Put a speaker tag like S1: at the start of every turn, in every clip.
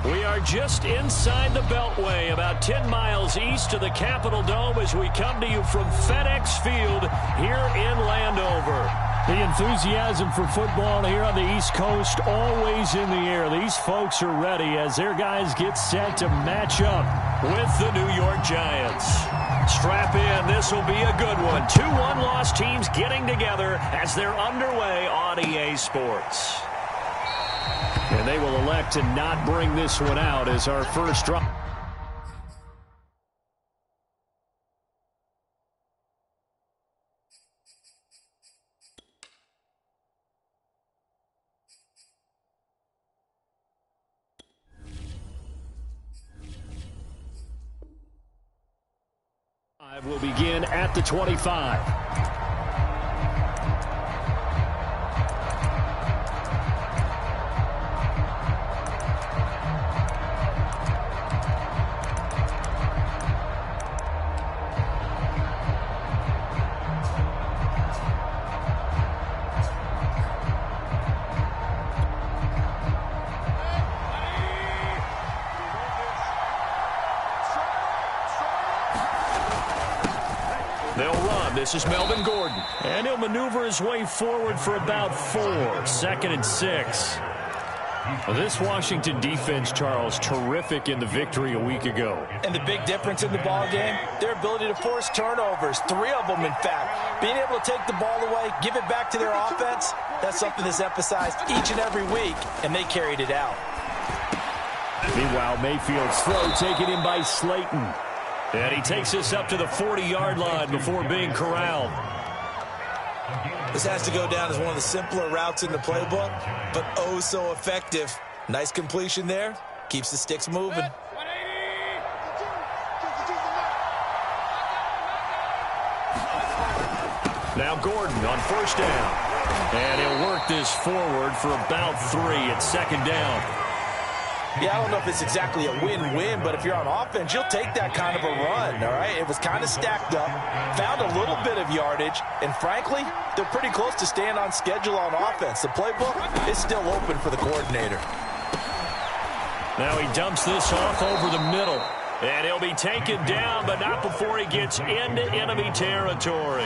S1: We are just inside the Beltway, about 10 miles east of the Capitol Dome as we come to you from FedEx Field here in Landover. The enthusiasm for football here on the East Coast always in the air. These folks are ready as their guys get set to match up with the New York Giants. Strap in, this will be a good one. 2 one-loss teams getting together as they're underway on EA Sports. And they will elect to not bring this one out as our first drive. Will begin at the 25. They'll run. This is Melvin Gordon. And he'll maneuver his way forward for about 4. 2nd and 6. This Washington defense, Charles, terrific in the victory a week ago.
S2: And the big difference in the ball game, their ability to force turnovers. 3 of them, in fact. Being able to take the ball away, give it back to their offense, that's something that's emphasized each and every week, and they carried it out.
S1: Meanwhile, Mayfield's throw taken in by Slayton. And he takes us up to the 40-yard line before being corralled.
S2: This has to go down as one of the simpler routes in the playbook, but oh so effective. Nice completion there. Keeps the sticks moving.
S1: Now Gordon on 1st down. And he'll work this forward for about 3 at 2nd down.
S2: Yeah, I don't know if it's exactly a win-win, but if you're on offense, you'll take that kind of a run, all right? It was kind of stacked up, found a little bit of yardage, and frankly, they're pretty close to staying on schedule on offense. The playbook is still open for the coordinator.
S1: Now he dumps this off over the middle, and he'll be taken down, but not before he gets into enemy territory.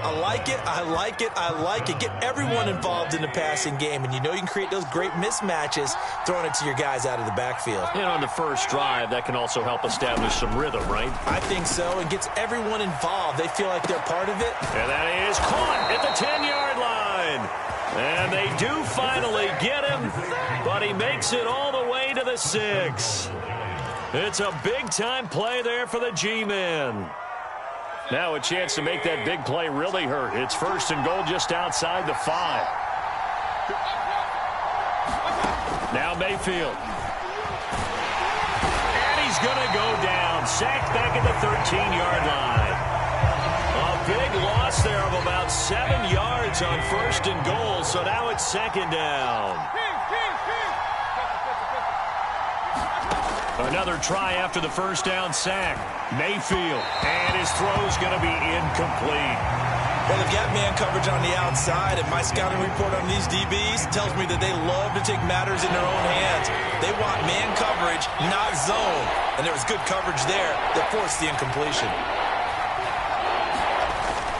S2: I like it, I like it, I like it. Get everyone involved in the passing game, and you know you can create those great mismatches throwing it to your guys out of the backfield.
S1: And on the first drive, that can also help establish some rhythm, right?
S2: I think so. It gets everyone involved. They feel like they're part of it.
S1: And that is caught at the 10-yard line. And they do finally get him, but he makes it all the way to the 6. It's a big-time play there for the G-men. Now a chance to make that big play really hurt. It's 1st and goal just outside the 5. Now Mayfield. And he's going to go down. Sacked back at the 13-yard line. A big loss there of about 7 yards on 1st and goal. So now it's 2nd down. Another try after the 1st down sack. Mayfield, and his throw's going to be incomplete.
S2: Well, they've got man coverage on the outside, and my scouting report on these DBs tells me that they love to take matters in their own hands. They want man coverage, not zone. And there was good coverage there that forced the incompletion.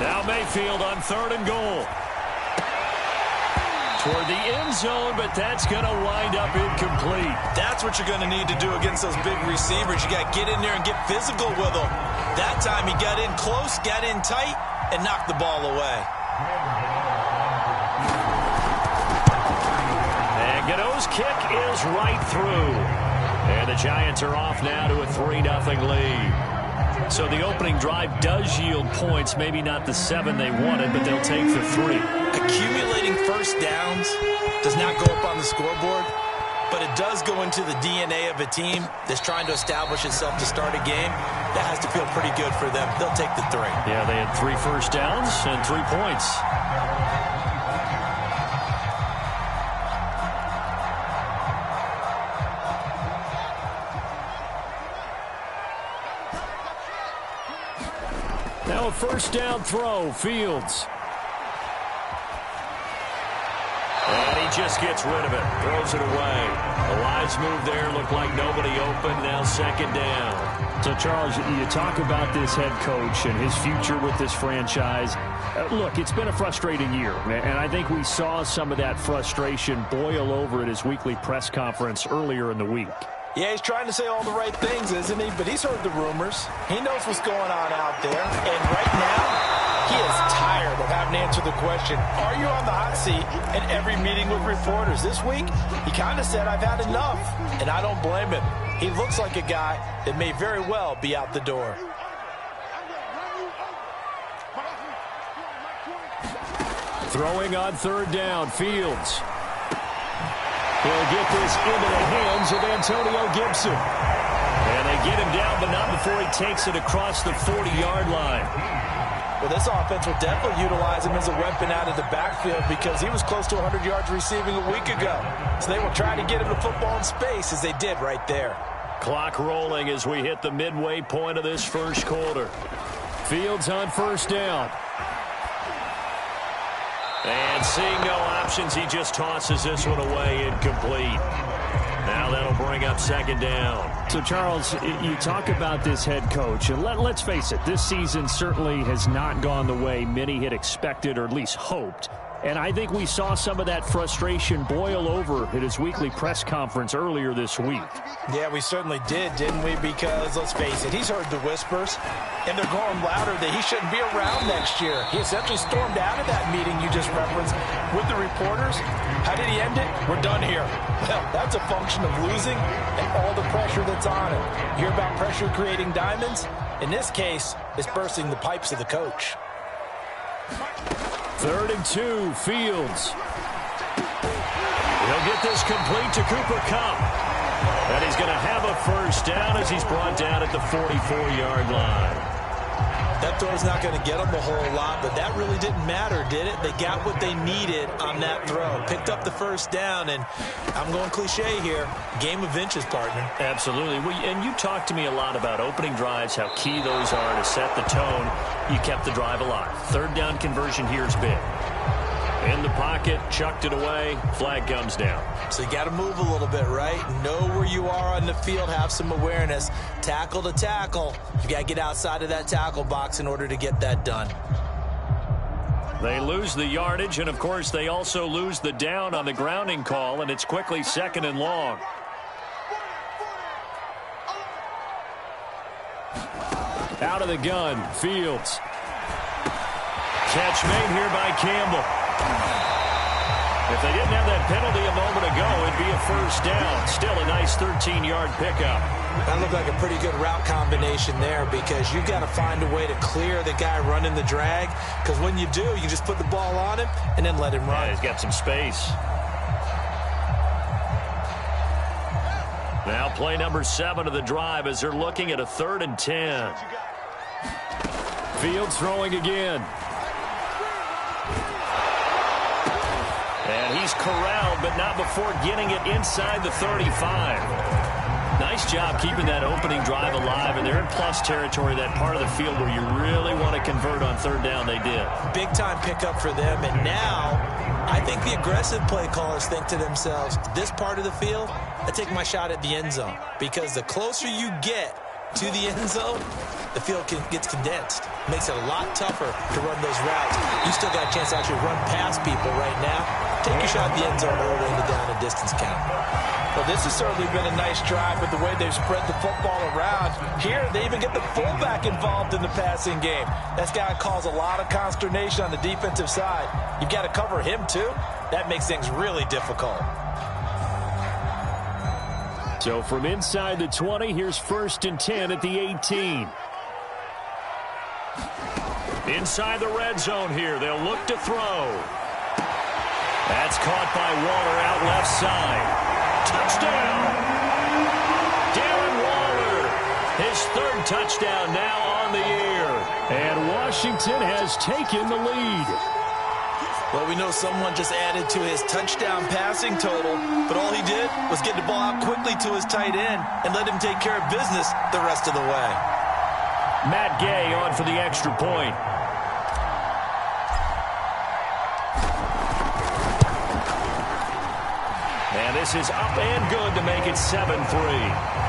S1: Now Mayfield on 3rd and goal. Toward the end zone, but that's going to wind up incomplete.
S2: That's what you're going to need to do against those big receivers. You got to get in there and get physical with them. That time he got in close, got in tight, and knocked the ball away.
S1: And Gano's kick is right through. And the Giants are off now to a 3-0 lead. So the opening drive does yield points, maybe not the 7 they wanted, but they'll take the 3.
S2: Accumulating first downs does not go up on the scoreboard, but it does go into the DNA of a team that's trying to establish itself to start a game. That has to feel pretty good for them. They'll take the 3.
S1: Yeah, they had 3 first downs and 3 points. Now a 1st down throw, Fields. And he just gets rid of it. Throws it away. The lines move there. Look like nobody open. Now second down.
S3: So, Charles, you talk about this head coach and his future with this franchise. Look, it's been a frustrating year, and I think we saw some of that frustration boil over at his weekly press conference earlier in the week.
S2: Yeah, he's trying to say all the right things, isn't he? But he's heard the rumors. He knows what's going on out there. And right now, he is tired of having to answer the question, are you on the hot seat in every meeting with reporters? This week, he kind of said, I've had enough. And I don't blame him. He looks like a guy that may very well be out the door.
S1: Throwing on third down, Fields. He'll get this into the hands of Antonio Gibson. And they get him down, but not before he takes it across the 40-yard line.
S2: Well, this offense will definitely utilize him as a weapon out of the backfield because he was close to 100 yards receiving a week ago. So they will try to get him the football in space as they did right there. Clock rolling as we hit the midway point of this first quarter. Fields on first down. And seeing no options, he just tosses this one away incomplete. Now that'll bring up second down.
S3: So, Charles, you talk about this head coach, and let's face it, this season certainly has not gone the way many had expected or at least hoped. And I think we saw some of that frustration boil over at his weekly press conference earlier this week.
S2: Yeah, we certainly did, didn't we? Because, let's face it, he's heard the whispers, and they're going louder that he shouldn't be around next year. He essentially stormed out of that meeting you just referenced with the reporters. How did he end it? We're done here. Well, that's a function of losing and all the pressure that's on him. You hear about pressure creating diamonds? In this case, it's bursting the pipes of the coach.
S1: 3rd and 2, Fields. He'll get this complete to Cooper Kupp. And he's going to have a first down as he's brought down at the 44-yard line.
S2: That throw's not going to get them a whole lot, but that really didn't matter, did it? They got what they needed on that throw. Picked up the first down, and I'm going cliche here. Game of inches, partner.
S1: Absolutely. And you talked to me a lot about opening drives, how key those are to set the tone. You kept the drive alive. 3rd down conversion here is big. In the pocket, chucked it away, flag comes down.
S2: So you got to move a little bit, right? Know where you are on the field, have some awareness. Tackle to tackle. You got to get outside of that tackle box in order to get that done.
S1: They lose the yardage, and of course they also lose the down on the grounding call, and it's quickly 2nd and long. Out of the gun, Fields. Catch made here by Campbell. If they didn't have that penalty a moment ago, it'd be a first down. Still a nice 13-yard pickup.
S2: That looked like a pretty good route combination there because you've got to find a way to clear the guy running the drag because when you do, you just put the ball on him and then let him run.
S1: Yeah, he's got some space. Now play number 7 of the drive as they're looking at a 3rd and 10. Fields throwing again. And he's corralled, but not before getting it inside the 35. Nice job keeping that opening drive alive, and they're in plus territory, that part of the field where you really want to convert on 3rd down. They did.
S2: Big-time pickup for them, and now I think the aggressive play callers think to themselves, this part of the field, I take my shot at the end zone, because the closer you get to the end zone, the field gets condensed. Makes it a lot tougher to run those routes. You still got a chance to actually run past people right now. Take your shot at the end zone early in the down and distance count. Well, this has certainly been a nice drive with the way they've spread the football around. Here, they even get the fullback involved in the passing game. That's got to cause a lot of consternation on the defensive side. You've got to cover him, too. That makes things really difficult.
S1: So from inside the 20, here's 1st and 10 at the 18. Inside the red zone here, they'll look to throw. That's caught by Waller out left side. Touchdown! Darren Waller, his 3rd touchdown now on the year. And Washington has taken the lead.
S2: Well, we know someone just added to his touchdown passing total, but all he did was get the ball out quickly to his tight end and let him take care of business the rest of the way.
S1: Matt Gay on for the extra point. And this is up and good to make it 7-3.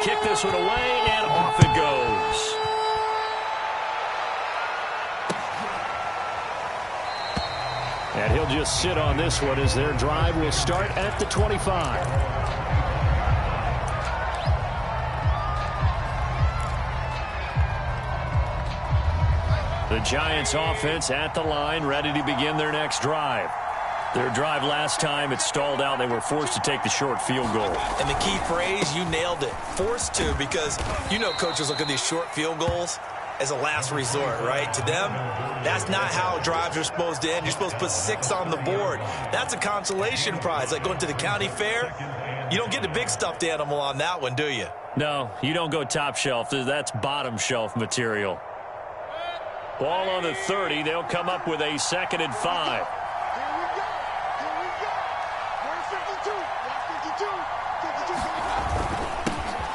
S1: Kick this one away, and off it goes. And he'll just sit on this one as their drive will start at the 25. The Giants offense at the line, ready to begin their next drive. Their drive last time, it stalled out. They were forced to take the short field goal.
S2: And the key phrase, you nailed it. Forced to, because you know coaches look at these short field goals as a last resort, right? To them, that's not how drives are supposed to end. You're supposed to put 6 on the board. That's a consolation prize. Like going to the county fair, you don't get the big stuffed animal on that one, do you?
S1: No, you don't go top shelf. That's bottom shelf material. Ball on the 30. They'll come up with a 2nd and 5.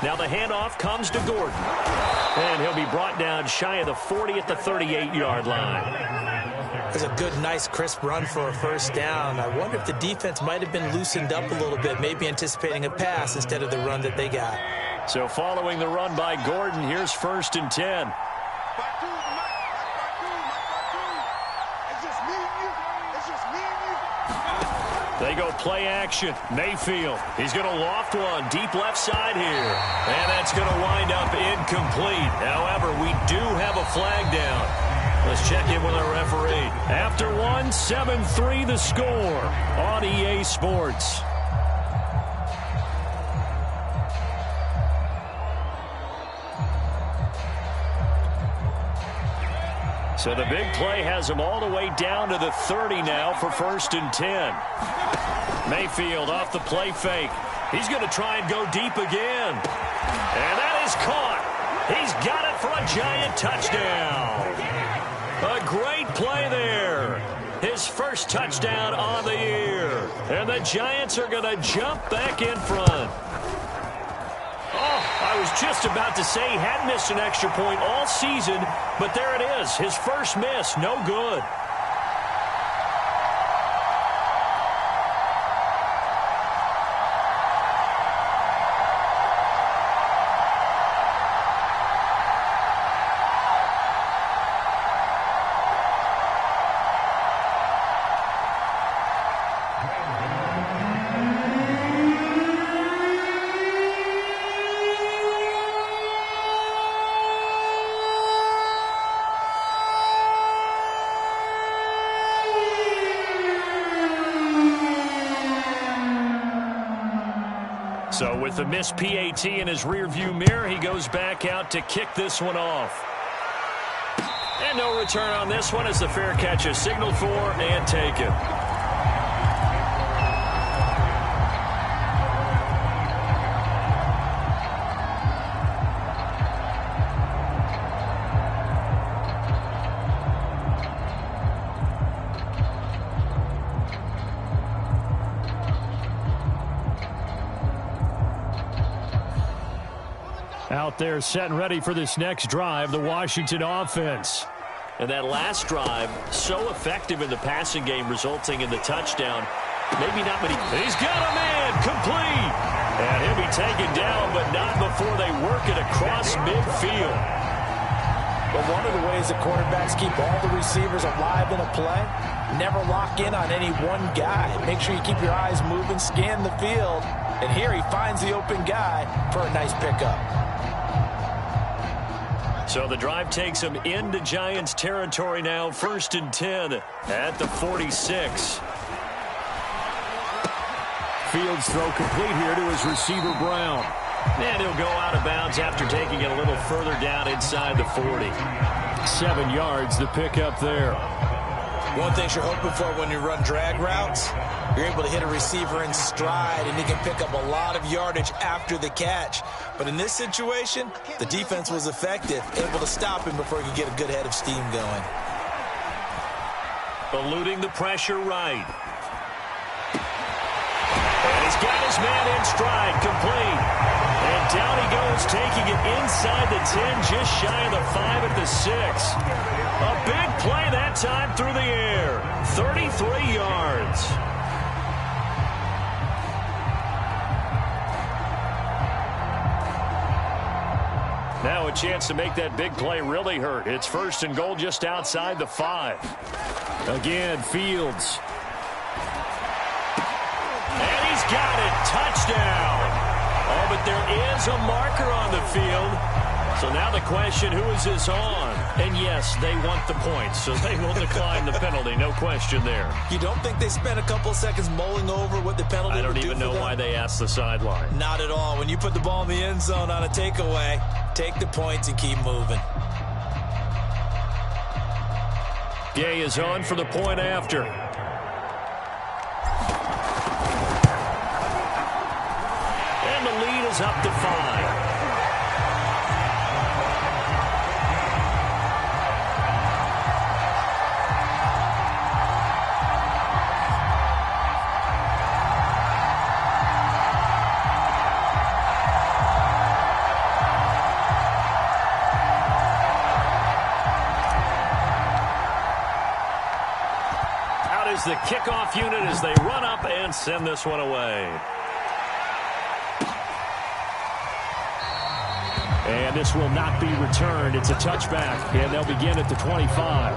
S1: Now the handoff comes to Gordon. And he'll be brought down shy of the 40 at the 38-yard line.
S4: That's a good, nice, crisp run for a first down. I wonder if the defense might have been loosened up a little bit, maybe anticipating a pass instead of the run that they got.
S1: So following the run by Gordon, here's 1st and 10. They go play action. Mayfield. He's going to loft one deep left side here. And that's going to wind up incomplete. However, we do have a flag down. Let's check in with our referee. After one, 7-3 the score on EA Sports. So the big play has them all the way down to the 30 now for 1st and 10. Mayfield off the play fake. He's going to try and go deep again. And that is caught. He's got it for a Giant touchdown. A great play there. His first touchdown on the year. And the Giants are going to jump back in front. Oh, I was just about to say he hadn't missed an extra point all season, but there it is. His first miss, no good. So with the missed PAT in his rearview mirror, he goes back out to kick this one off. And no return on this one as the fair catch is signaled for and taken. Out there set and ready for this next drive, the Washington offense. And that last drive, so effective in the passing game, resulting in the touchdown. Maybe not many. He's got a man, complete. And he'll be taken down, but not before they work it across midfield.
S2: But one of the ways the quarterbacks keep all the receivers alive in a play, never lock in on any one guy. Make sure you keep your eyes moving, scan the field. And here he finds the open guy for a nice pickup.
S1: So the drive takes him into Giants territory now. 1st and 10 at the 46. Fields throw complete here to his receiver Brown. And he'll go out of bounds after taking it a little further down inside the 40. 7 yards the pickup there.
S2: One thing you're hoping for when you run drag routes,
S4: You're able to hit a receiver in stride, and he can pick up a lot of yardage after the catch. But in this situation, the defense was effective, able to stop him before he could get a good head of steam going.
S1: Eluding the pressure right. And he's got his man in stride, complete. And down he goes, taking it inside the 10, just shy of the 5 at the 6. A big play that time through the air. 33 yards. Now a chance to make that big play really hurt. It's 1st and goal just outside the 5. Again, Fields. And he's got it. Touchdown. Oh, but there is a marker on the field. So now the question, who is this on? And yes, they want the points, so they will decline the penalty. No question there.
S4: You don't think they spent a couple seconds mulling over what the penalty would do?
S1: I don't even know why they asked the sideline.
S4: Not at all. When you put the ball in the end zone on a takeaway, take the points and keep moving.
S1: Gay is on for the point after. And the lead is up to 5. The kickoff unit as they run up and send this one away. And this will not be returned. It's a touchback, and they'll begin at the 25.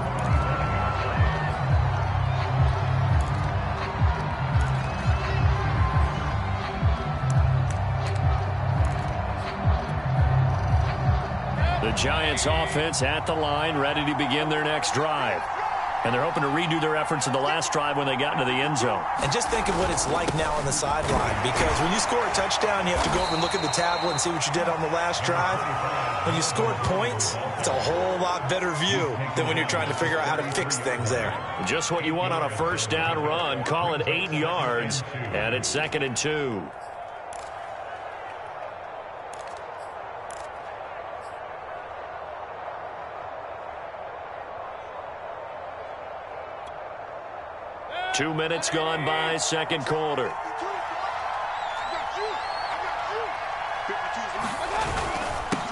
S1: The Giants offense at the line, ready to begin their next drive. And they're hoping to redo their efforts in the last drive when they got into the end zone.
S4: And just think of what it's like now on the sideline, because when you score a touchdown, you have to go over and look at the tablet and see what you did on the last drive. When you scored points, it's a whole lot better view than when you're trying to figure out how to fix things there.
S1: Just what you want on a first down run. Call it 8 yards, and it's 2nd and 2. Two minutes gone by, second quarter.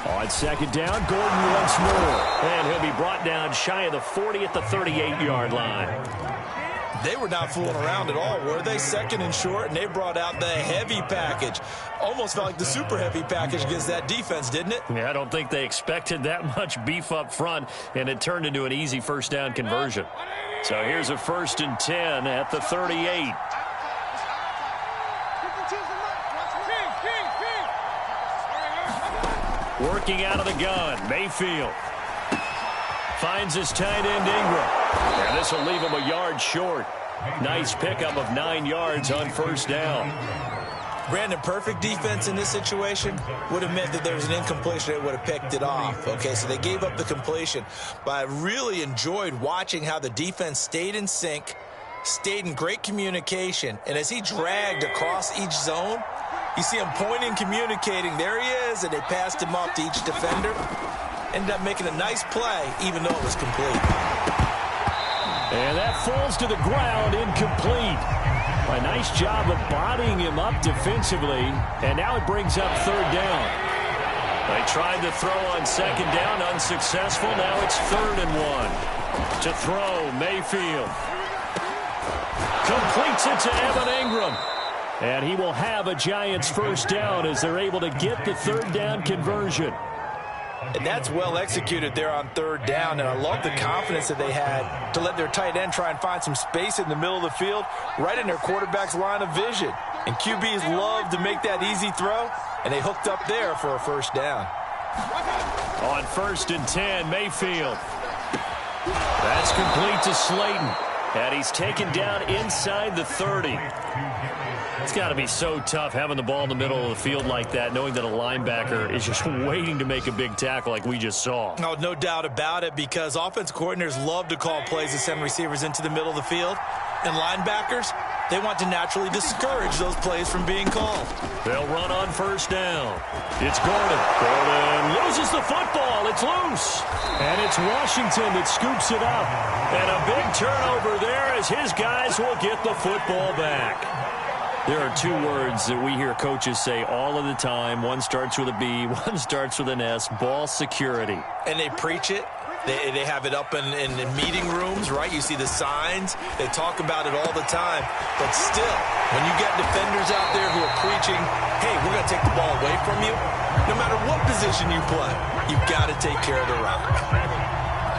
S1: On second down, Gordon once more. And he'll be brought down shy of the 40 at the 38-yard line.
S4: They were not fooling around at all, were they? 2nd and short, and they brought out the heavy package. Almost felt like the super heavy package against that defense, didn't it?
S1: Yeah, I don't think they expected that much beef up front, and it turned into an easy first down conversion. So here's a 1st and 10 at the 38. Working out of the gun, Mayfield. Finds his tight end, Ingram. And this will leave him a yard short. Nice pickup of 9 yards on first down.
S4: Brandon, perfect defense in this situation would have meant that there was an incompletion. They would have picked it off. Okay, so they gave up the completion. But I really enjoyed watching how the defense stayed in sync, stayed in great communication. And as he dragged across each zone, you see him pointing, communicating. There he is, and they passed him off to each defender. Ended up making a nice play, even though it was complete.
S1: And that falls to the ground, incomplete. A nice job of bodying him up defensively, and now it brings up 3rd down. They tried to throw on 2nd down, unsuccessful. Now it's 3rd and 1. To throw, Mayfield. Completes it to Evan Ingram. And he will have a Giants first down as they're able to get the 3rd down conversion.
S2: And that's well executed there on 3rd down, and I love the confidence that they had to let their tight end try and find some space in the middle of the field, right in their quarterback's line of vision. And QBs love to make that easy throw, and they hooked up there for a first down.
S1: On 1st and 10, Mayfield. That's complete to Slayton, and he's taken down inside the 30. It's got to be so tough having the ball in the middle of the field like that, knowing that a linebacker is just waiting to make a big tackle like we just saw.
S4: Oh, no doubt about it, because offense coordinators love to call plays to send receivers into the middle of the field. And linebackers, They want to naturally discourage those plays from being called.
S1: They'll run on first down. It's Gordon. Gordon loses the football. It's loose. And it's Washington that scoops it up. And a big turnover there as his guys will get the football back. There are two words that we hear coaches say all of the time. One starts with a B, one starts with an S, ball security.
S4: And they preach it. They have it up in meeting rooms, right? You see the signs. They talk about it all the time. But still, when you get defenders out there who are preaching, hey, we're going to take the ball away from you, no matter what position you play, you've got to take care of the rock.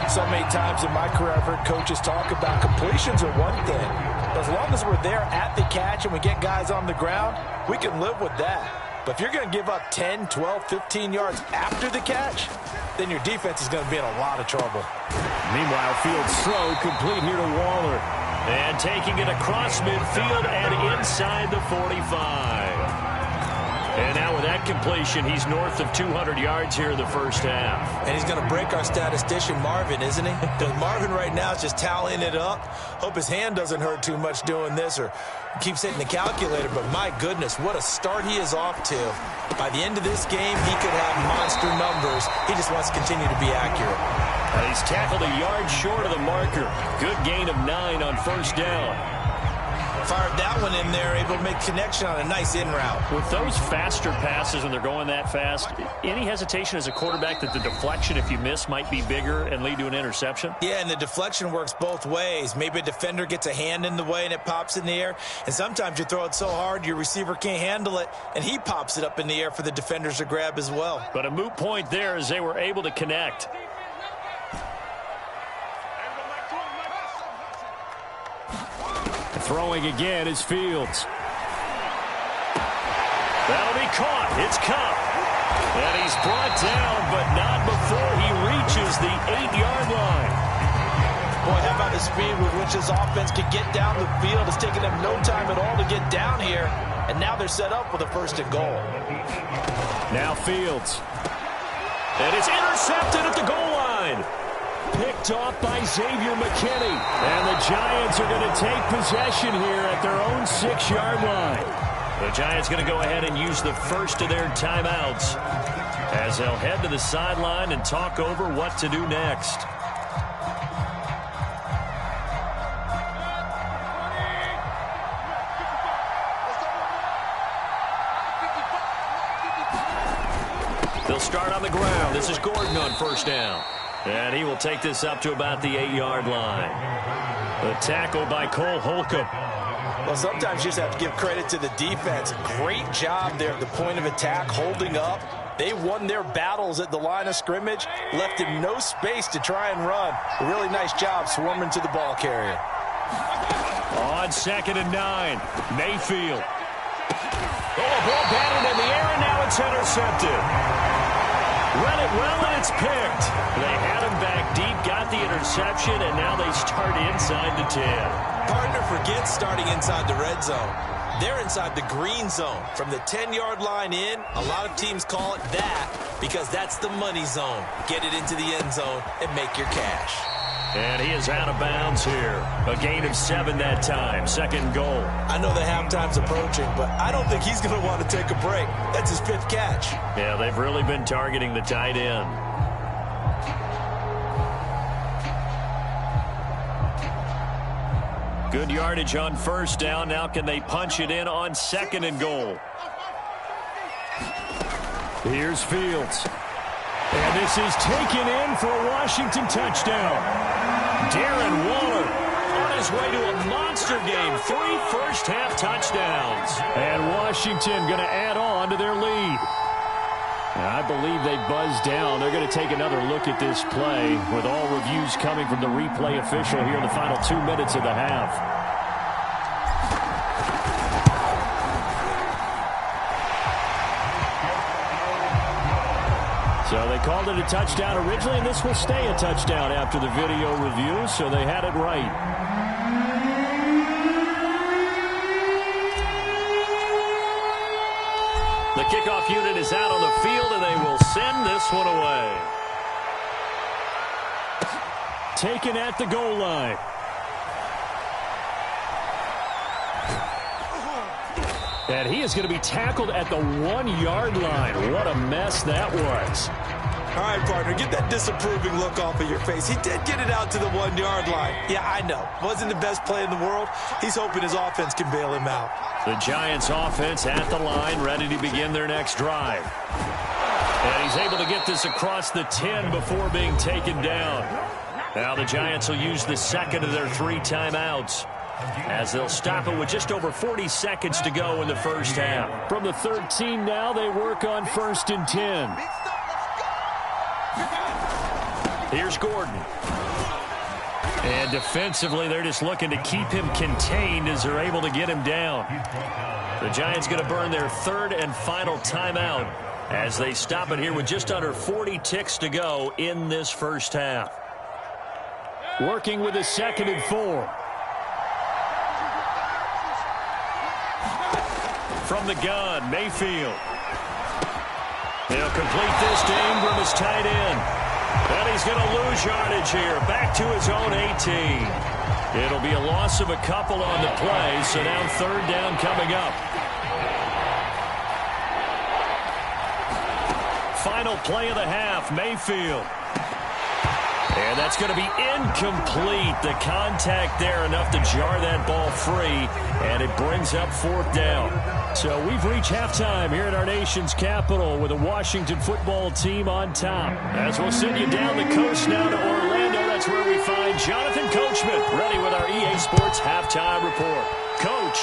S2: So many times in my career, I've heard coaches talk about completions are one thing. But as long as we're there at the catch and we get guys on the ground, we can live with that. But if you're going to give up 10, 12, 15 yards after the catch, then your defense is going to be in a lot of trouble.
S1: Meanwhile, Fields' throw complete here to Waller. And taking it across midfield and inside the 45. And now with that completion, he's north of 200 yards here in the first half.
S4: And he's going to break our statistician, Marvin, isn't he? Because Marvin right now is just tallying it up. Hope his hand doesn't hurt too much doing this or keeps hitting the calculator. But my goodness, what a start he is off to. By the end of this game, he could have monster numbers. He just wants to continue to be accurate.
S1: And he's tackled a yard short of the marker. Good gain of 9 on first down.
S4: Fired that one in there, able to make connection on a nice in route.
S1: With those faster passes when they're going that fast, any hesitation as a quarterback that the deflection, if you miss, might be bigger and lead to an interception?
S4: Yeah, and the deflection works both ways. Maybe a defender gets a hand in the way and it pops in the air. And sometimes you throw it so hard your receiver can't handle it, and he pops it up in the air for the defenders to grab as well.
S1: But a moot point there as they were able to connect. Throwing again is Fields. That'll be caught. It's Cup. And he's brought down, but not before he reaches the 8-yard line.
S2: Boy, how about the speed with which this offense can get down the field? It's taken them no time at all to get down here. And now they're set up with a 1st and goal.
S1: Now Fields. And it's intercepted at the goal line. Picked off by Xavier McKinney. And the Giants are going to take possession here at their own 6-yard line. The Giants going to go ahead and use the first of their timeouts as they'll head to the sideline and talk over what to do next. They'll start on the ground. This is Gordon on first down. And he will take this up to about the 8-yard line. The tackle by Cole Holcomb.
S2: Well, sometimes you just have to give credit to the defense. Great job there at the point of attack, holding up. They won their battles at the line of scrimmage, left him no space to try and run. A really nice job swarming to the ball carrier.
S1: On 2nd and 9, Mayfield. Oh, ball batted in the air, and now it's intercepted. Read it well, and it's picked. They had him back deep, got the interception, and now they start inside the 10.
S4: Partner forgets starting inside the red zone. They're inside the green zone. From the 10-yard line in, a lot of teams call it that because that's the money zone. Get it into the end zone and make your cash.
S1: And he is out of bounds here. A gain of 7 that time. 2nd and goal.
S4: I know the halftime's approaching, but I don't think he's going to want to take a break. That's his 5th catch.
S1: Yeah, they've really been targeting the tight end. Good yardage on first down. Now can they punch it in on 2nd and goal? Here's Fields. And this is taken in for a Washington touchdown. Darren Waller on his way to a monster game. 3 first-half touchdowns. And Washington going to add on to their lead. I believe they buzzed down. They're going to take another look at this play with all reviews coming from the replay official here in the final 2 minutes of the half. So they called it a touchdown originally, and this will stay a touchdown after the video review, so they had it right. The kickoff unit is out on the field, and they will send this one away. Taken at the goal line.
S3: And he is going to be tackled at the 1-yard line. What a mess that was.
S4: All right, partner, get that disapproving look off of your face. He did get it out to the 1-yard line. Yeah, I know. Wasn't the best play in the world. He's hoping his offense can bail him out.
S3: The Giants offense at the line, ready to begin their next drive. And he's able to get this across the 10 before being taken down. Now the Giants will use the second of their 3 timeouts, as they'll stop it with just over 40 seconds to go in the first half. From the 13 now, they work on 1st and 10. Here's Gordon. And defensively, they're just looking to keep him contained as they're able to get him down. The Giants going to burn their 3rd and final timeout as they stop it here with just under 40 ticks to go in this first half. Working with a 2nd and 4. From the gun, Mayfield. He'll complete this to Ingram as tight end. And he's going to lose yardage here. Back to his own 18. It'll be a loss of a couple on the play, so now 3rd down coming up. Final play of the half, Mayfield. And that's going to be incomplete. The contact there enough to jar that ball free, and it brings up 4th down. So we've reached halftime here at our nation's capital with the Washington football team on top. As we'll send you down the coast now to Orlando, that's where we find Jonathan Coachman, ready with our EA Sports halftime report. Coach.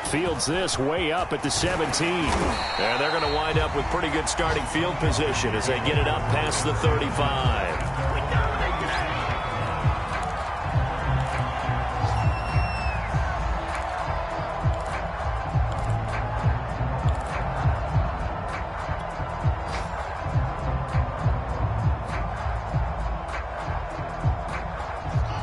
S3: Fields this way up at the 17. And they're going to wind up with pretty good starting field position as they get it up past the 35.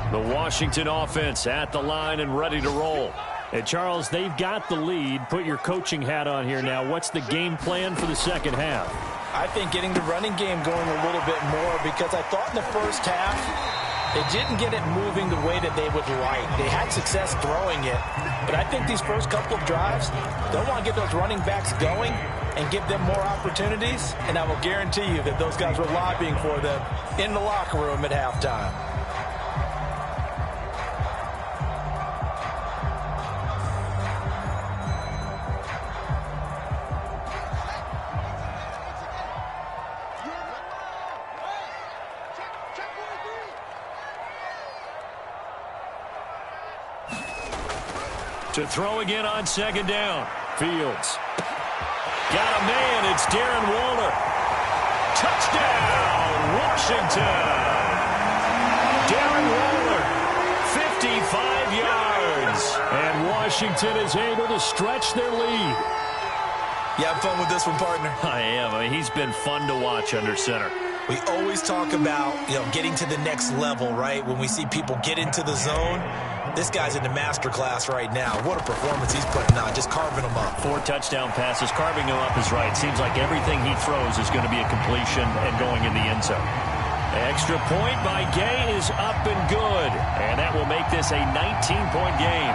S3: The Washington offense at the line and ready to roll. And Charles, they've got the lead. Put your coaching hat on here now. What's the game plan for the second half?
S2: I think getting the running game going a little bit more, because I thought in the first half they didn't get it moving the way that they would like. They had success throwing it, but I think these first couple of drives, they'll want to get those running backs going and give them more opportunities, and I will guarantee you that those guys were lobbying for them in the locker room at halftime.
S3: To throw again on 2nd down. Fields. Got a man. It's Darren Waller. Touchdown, Washington. Darren Waller, 55 yards. And Washington is able to stretch their lead.
S4: You have fun with this one, partner?
S3: I am. I mean, he's been fun to watch under center.
S4: We always talk about, getting to the next level, right? When we see people get into the zone, this guy's in the master class right now. What a performance he's putting on, just carving them up.
S3: 4 touchdown passes. Carving them up is right. Seems like everything he throws is going to be a completion and going in the end zone. Extra point by Gay is up and good. And that will make this a 19-point game.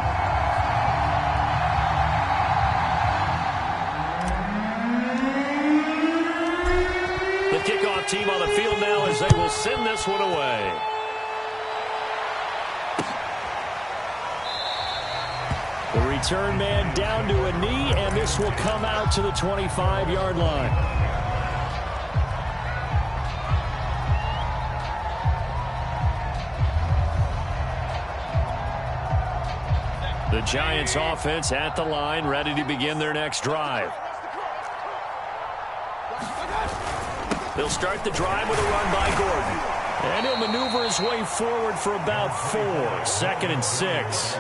S3: The kickoff team on the field now as they will send this one away. The return man down to a knee, and this will come out to the 25-yard line. The Giants offense at the line, ready to begin their next drive. They'll start the drive with a run by Gordon. And he'll maneuver his way forward for about 4. 2nd and 6.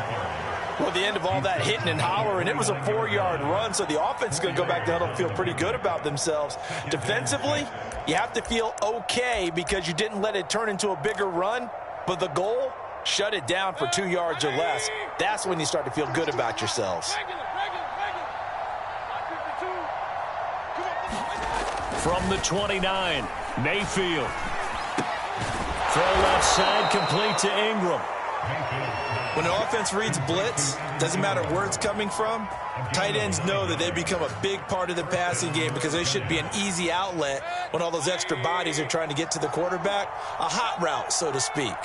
S2: Well, the end of all that hitting and hollering, it was a 4-yard run, so the offense is going to go back down and feel pretty good about themselves. Defensively, you have to feel okay because you didn't let it turn into a bigger run, but the goal, shut it down for 2 yards or less. That's when you start to feel good about yourselves.
S3: From the 29, Mayfield. Throw left side, complete to Ingram.
S4: When the offense reads blitz, doesn't matter where it's coming from, tight ends know that they become a big part of the passing game because they should be an easy outlet when all those extra bodies are trying to get to the quarterback. A hot route, so to speak.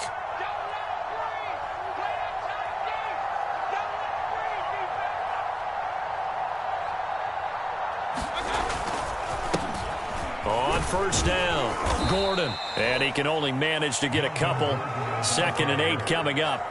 S1: On first down, Gordon. And he can only manage to get a couple. 2nd and 8 coming up.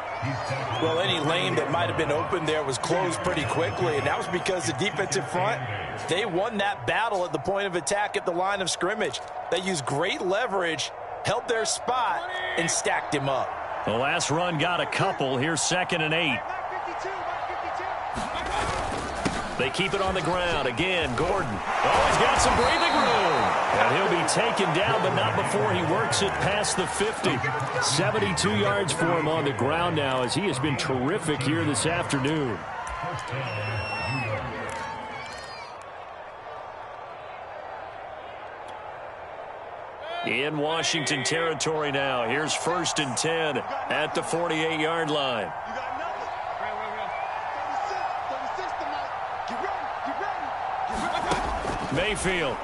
S2: Well, any lane that might have been open there was closed pretty quickly, and that was because the defensive front, they won that battle at the point of attack at the line of scrimmage. They used great leverage, held their spot, and stacked him up.
S1: The last run got a couple. Here's 2nd and 8. They keep it on the ground. Again, Gordon. Oh, he's got some breathing room. And he'll be taken down, but not before he works it past the 50. 72 yards for him on the ground now as he has been terrific here this afternoon. In Washington territory now. Here's 1st and 10 at the 48-yard line. Mayfield.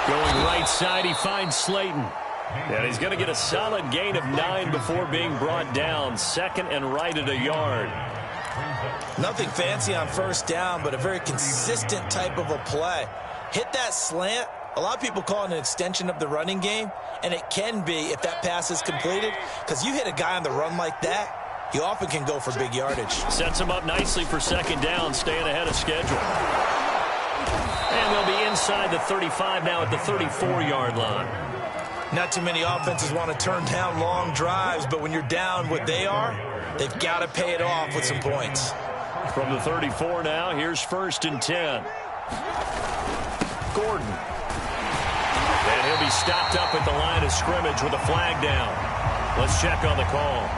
S1: Going right side, he finds Slayton. And he's going to get a solid gain of 9 before being brought down. 2nd and right at a yard.
S4: Nothing fancy on first down, but a very consistent type of a play. Hit that slant. A lot of people call it an extension of the running game, and it can be if that pass is completed, because you hit a guy on the run like that, he often can go for big yardage.
S1: Sets him up nicely for 2nd down, staying ahead of schedule. And they'll be inside the 35 now at the 34-yard line.
S4: Not too many offenses want to turn down long drives, but when you're down what they are, they've got to pay it off with some points.
S1: From the 34 now, here's 1st and 10. Gordon. And he'll be stopped up at the line of scrimmage with a flag down. Let's check on the call.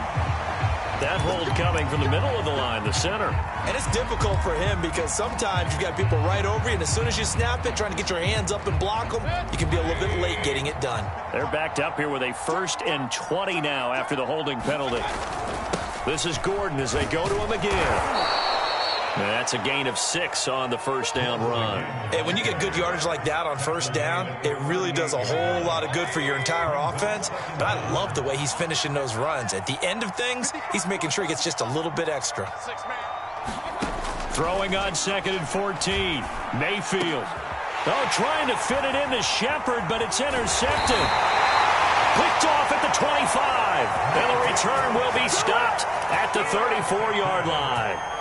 S1: That hold coming from the middle of the line, the center.
S4: And it's difficult for him because sometimes you've got people right over you, and as soon as you snap it, trying to get your hands up and block them, you can be a little bit late getting it done.
S1: They're backed up here with a 1st and 20 now after the holding penalty. This is Gordon as they go to him again. And that's a gain of 6 on the first down run.
S4: And when you get good yardage like that on first down, it really does a whole lot of good for your entire offense. But I love the way he's finishing those runs. At the end of things, he's making sure he gets just a little bit extra.
S1: Throwing on 2nd and 14. Mayfield. Oh, trying to fit it into Shepard, but it's intercepted. Picked off at the 25. And the return will be stopped at the 34-yard line.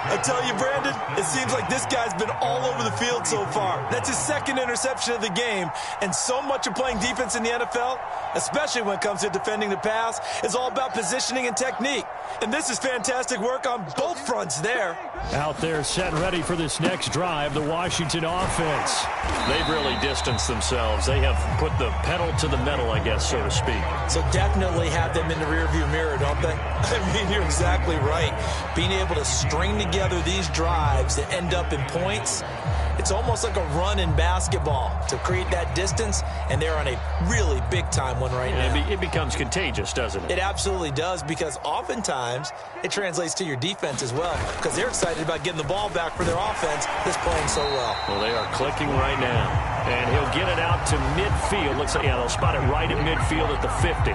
S4: I tell you, Brandon, it seems like this guy's been all over the field so far. That's his 2nd interception of the game. And so much of playing defense in the NFL, especially when it comes to defending the pass, is all about positioning and technique. And this is fantastic work on both fronts there.
S3: Out there set ready for this next drive, the Washington offense.
S1: They've really distanced themselves. They have put the pedal to the metal, I guess, so to speak.
S4: So definitely have them in the rearview mirror, don't they? I mean, you're exactly right. Being able to string together these drives that end up in points, it's almost like a run in basketball to create that distance, and they're on a really big-time one right now.
S1: It becomes contagious, doesn't it?
S4: It absolutely does, because oftentimes it translates to your defense as well, because they're excited about getting the ball back for their offense that's playing so well.
S1: Well, they are clicking right now. And he'll get it out to midfield. Looks like, yeah, they'll spot it right at midfield at the 50.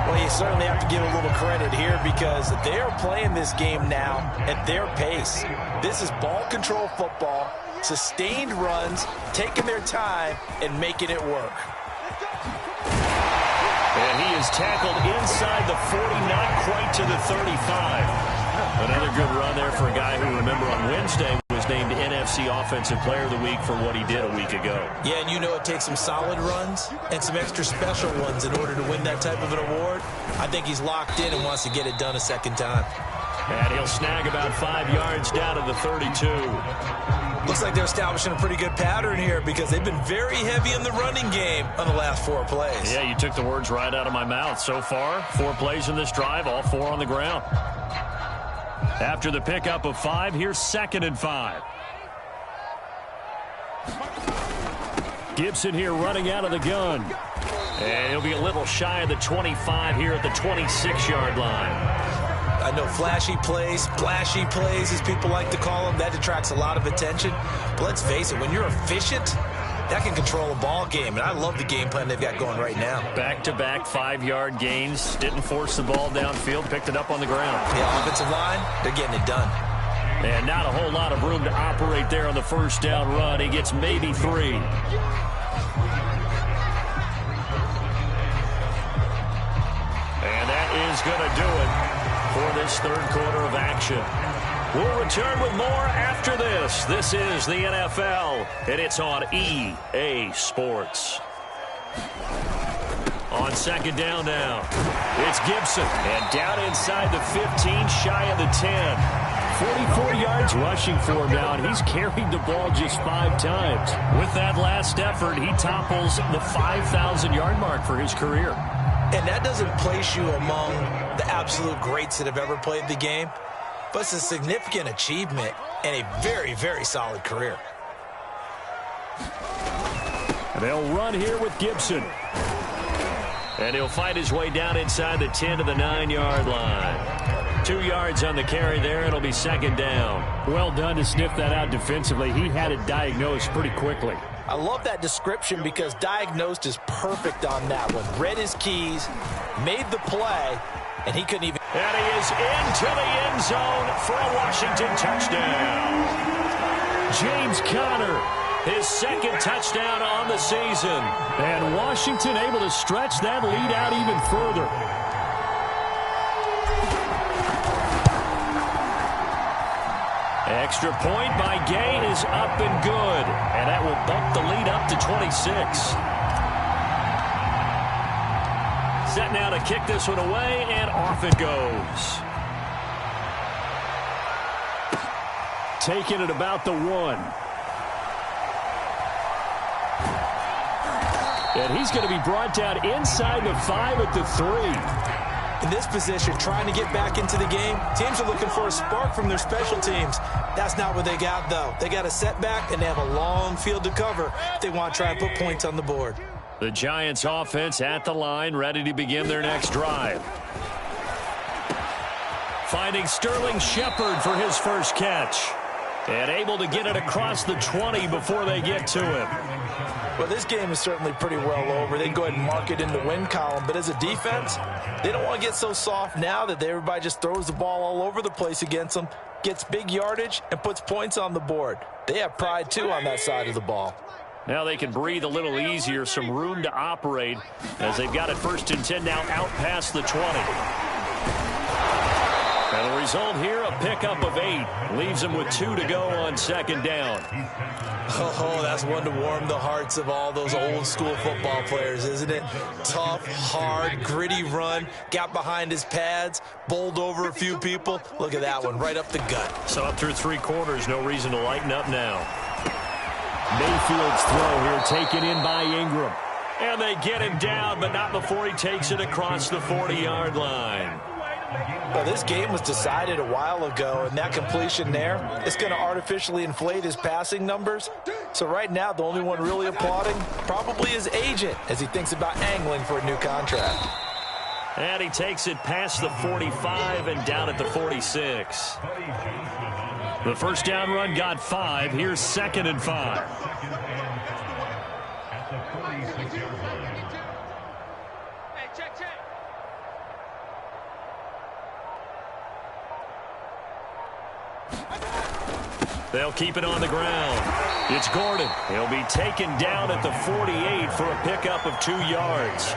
S2: Well, you certainly have to give a little credit here because they're playing this game now at their pace. This is ball control football, sustained runs, taking their time, and making it work.
S1: And he is tackled inside the 40, not quite to the 35. Another good run there for a guy who, remember, on Wednesday was named NFC Offensive Player of the Week for what he did a week ago.
S4: Yeah, and you know it takes some solid runs and some extra special ones in order to win that type of an award. I think he's locked in and wants to get it done a second time.
S1: And he'll snag about 5 yards down to the 32.
S4: Looks like they're establishing a pretty good pattern here because they've been very heavy in the running game on the last 4 plays.
S1: Yeah, you took the words right out of my mouth. So far, 4 plays in this drive, all 4 on the ground. After the pickup of 5, here's 2nd and 5.
S3: Gibson here running out of the gun. And he'll be a little shy of the 25 here at the 26-yard line.
S4: I know flashy plays, splashy plays, as people like to call them, that attracts a lot of attention. But let's face it, when you're efficient, that can control a ball game. And I love the game plan they've got going right now.
S3: Back-to-back 5-yard gains. Didn't force the ball downfield. Picked it up on the ground.
S4: Yeah, offensive line, they're getting it done.
S3: And not a whole lot of room to operate there on the first down run. He gets maybe 3. And that is going to do it for this third quarter of action. We'll return with more after this. This is the NFL, and it's on EA Sports. On second down now, it's Gibson. And down inside the 15, shy of the 10. 44 yards rushing for him now, and he's carried the ball just 5 times. With that last effort, he topples the 5,000-yard mark for his career.
S4: And that doesn't place you among the absolute greats that have ever played the game, but it's a significant achievement and a very, very solid career.
S3: They'll run here with Gibson. And he'll fight his way down inside the 10 to the 9-yard line. 2 yards on the carry there. It'll be second down. Well done to sniff that out defensively. He had it diagnosed pretty quickly.
S2: I love that description because diagnosed is perfect on that one. Read his keys, made the play, and he couldn't even.
S3: And he is into the end zone for a Washington touchdown. James Conner, his second touchdown on the season. And Washington able to stretch that lead out even further. Extra point by Gain is up and good. And that will bump the lead up to 26. Set now to kick this one away, and off it goes. Taking it about the 1. And he's going to be brought down inside the 5 at the 3.
S4: In this position, trying to get back into the game, teams are looking for a spark from their special teams. That's not what they got, though. They got a setback, and they have a long field to cover if they want to try and put points on the board.
S3: The Giants offense at the line, ready to begin their next drive. Finding Sterling Shepard for his first catch. And able to get it across the 20 before they get to him.
S2: Well, this game is certainly pretty well over. They can go ahead and mark it in the win column. But as a defense, they don't want to get so soft now that everybody just throws the ball all over the place against them, gets big yardage, and puts points on the board. They have pride, too, on that side of the ball.
S3: Now they can breathe a little easier, some room to operate as they've got it 1st and 10 now out past the 20. And the result here, a pickup of 8. Leaves them with 2 to go on second down.
S4: Oh, that's one to warm the hearts of all those old school football players, isn't it? Tough, hard, gritty run, got behind his pads, bowled over a few people. Look at that one, right up the gut.
S3: So up through 3 quarters, no reason to lighten up now. Mayfield's throw here taken in by Ingram. And they get him down, but not before he takes it across the 40-yard line.
S2: Well, this game was decided a while ago, and that completion there, it's going to artificially inflate his passing numbers. So right now, the only one really applauding probably his agent as he thinks about angling for a new contract.
S3: And he takes it past the 45 and down at the 46. The first down run got 5. Here's 2nd and 5. They'll keep it on the ground. It's Gordon. He'll be taken down at the 48 for a pickup of 2 yards.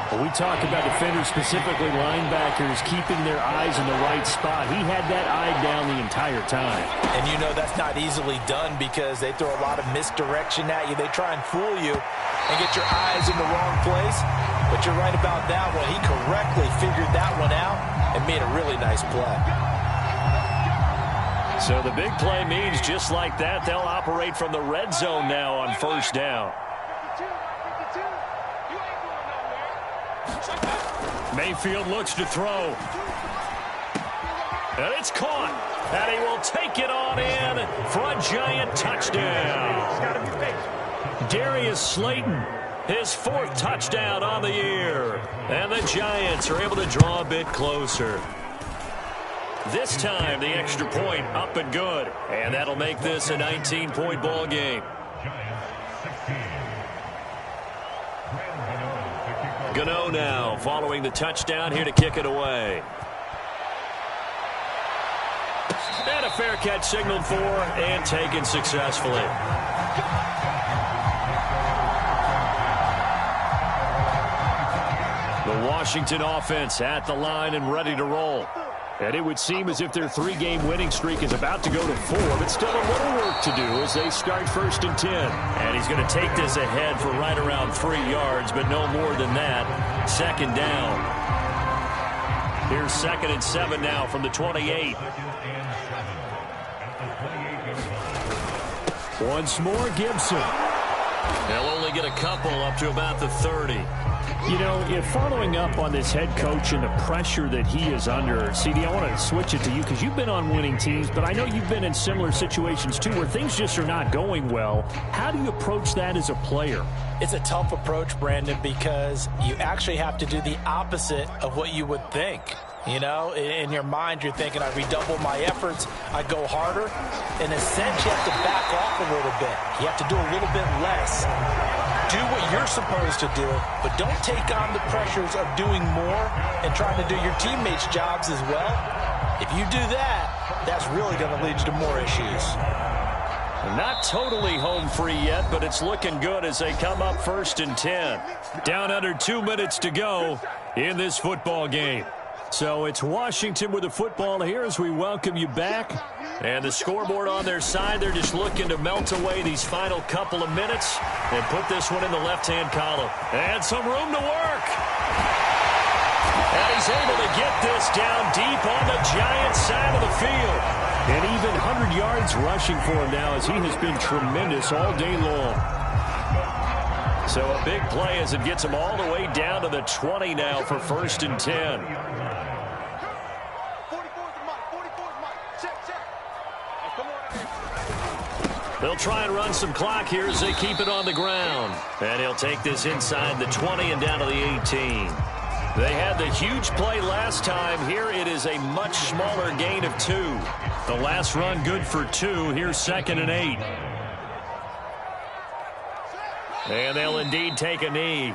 S3: Well, we talk about defenders, specifically linebackers, keeping their eyes in the right spot. He had that eye down the entire time.
S2: And you know that's not easily done because they throw a lot of misdirection at you. They try and fool you and get your eyes in the wrong place. But you're right about that one. He correctly figured that one out and made a really nice play.
S3: So the big play means just like that, they'll operate from the red zone now on first down. Mayfield looks to throw. And it's caught. And he will take it on in for a giant touchdown.
S1: Darius Slayton, his 4th touchdown on the year. And the Giants are able to draw a bit closer. This time, the extra point up and good. And that'll make this a 19-point ball game. Gano now following the touchdown here to kick it away. And a fair catch signaled for and taken successfully. The Washington offense at the line and ready to roll. And it would seem as if their 3-game winning streak is about to go to 4, but still a little work to do as they start 1st and 10. And he's going to take this ahead for right around 3 yards, but no more than that. 2nd down. Here's 2nd and 7 now from the 28. Once more, Gibson. They'll only get a couple up to about the 30.
S3: You know, if following up on this head coach and the pressure that he is under, CD, I want to switch it to you because you've been on winning teams, but I know you've been in similar situations too where things just are not going well. How do you approach that as a player?
S2: It's a tough approach, Brandon, because you actually have to do the opposite of what you would think. You know, in your mind, you're thinking, I redouble my efforts, I go harder. In a sense, you have to back off a little bit. You have to do a little bit less. Do what you're supposed to do, but don't take on the pressures of doing more and trying to do your teammates' jobs as well. If you do that, that's really going to lead you to more issues.
S1: Not totally home free yet, but it's looking good as they come up 1st and 10. Down under 2 minutes to go in this football game. So it's Washington with the football here as we welcome you back. And the scoreboard on their side, they're just looking to melt away these final couple of minutes and put this one in the left-hand column. And some room to work. And he's able to get this down deep on the Giants side of the field. And even 100 yards rushing for him now as he has been tremendous all day long. So a big play as it gets him all the way down to the 20 now for 1st and 10. They'll try and run some clock here as they keep it on the ground. And he'll take this inside the 20 and down to the 18. They had the huge play last time. Here it is a much smaller gain of 2. The last run good for 2. Here's 2nd and 8. And they'll indeed take a knee.